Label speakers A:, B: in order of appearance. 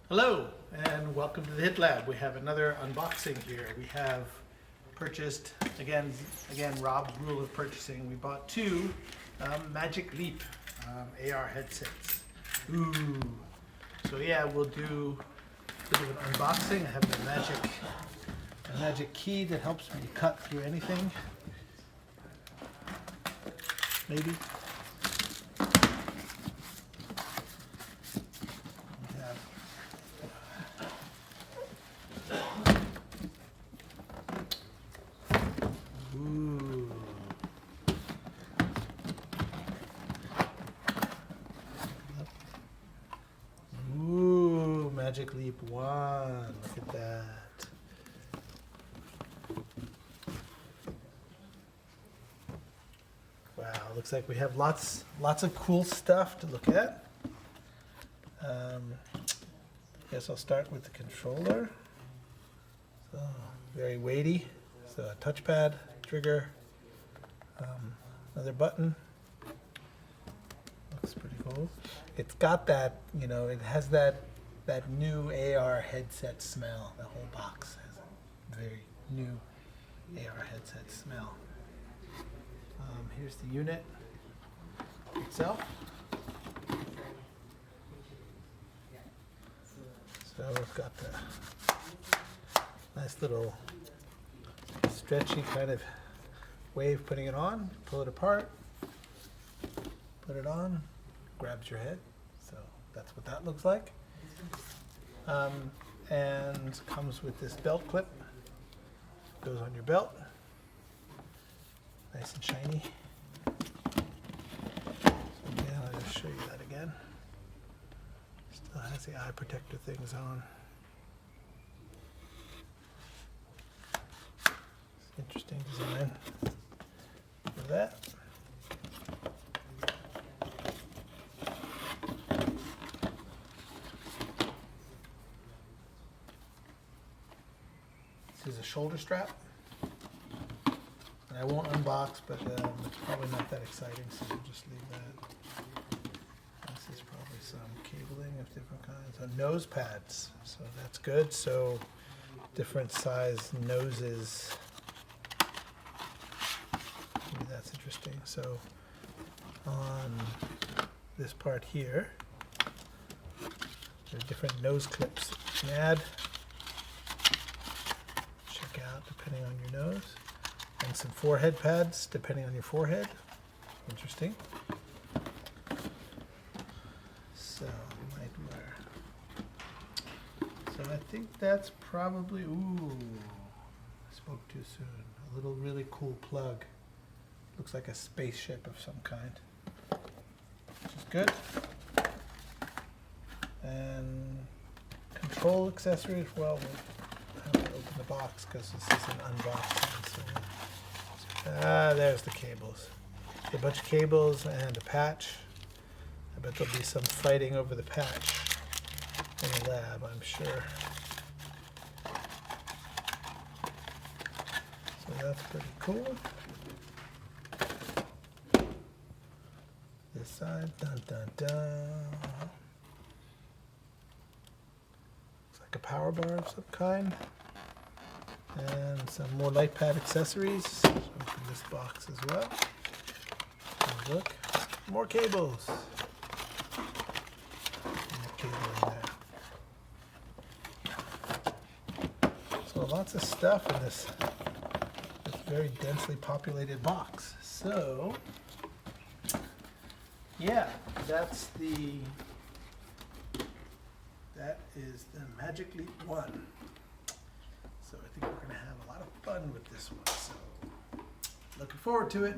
A: Hello and welcome to the Hit Lab. We have another unboxing here. We have purchased, again Rob's rule of purchasing, we bought two MagicLeap AR headsets. Ooh. So yeah, we'll do a bit of an unboxing. I have a magic key that helps me cut through anything. Maybe. MagicLeap One. Look at that. Wow, looks like we have lots of cool stuff to look at. Guess I'll start with the controller. So, very weighty. So a touchpad, trigger, another button. Looks pretty cool. It's got that, it has that new AR headset smell. The whole box has a very new AR headset smell. Here's the unit itself. So we've got the nice little stretchy kind of way of putting it on. Pull it apart, put it on, grabs your head. So that's what that looks like. And comes with this belt clip. Goes on your belt. Nice and shiny. So again, I'll just show you that again. Still has the eye protector things on. Interesting design for that. This is a shoulder strap. And I won't unbox, but it's probably not that exciting, so we'll just leave that. This is probably some cabling of different kinds. So nose pads, so that's good. So different size noses. Maybe that's interesting. So on this part here, there are different nose clips you can add. Check out depending on your nose. And some forehead pads depending on your forehead. Interesting. So nightwear. So I think that's probably, ooh, I spoke too soon. A little really cool plug. Looks like a spaceship of some kind, which is good. And control accessories, well, we'll have to open the box because this is an unboxing. So, there's the cables. A bunch of cables and a patch. I bet there'll be some fighting over the patch in the lab, I'm sure. So that's pretty cool. This side, dun dun dun. Looks like a power bar of some kind. And some more light pad accessories. Open this box as well. And look, more cables. More cable in there. So lots of stuff in this very densely populated box. So yeah, that is the MagicLeap One. So I think we're going to have a lot of fun with this one. So looking forward to it.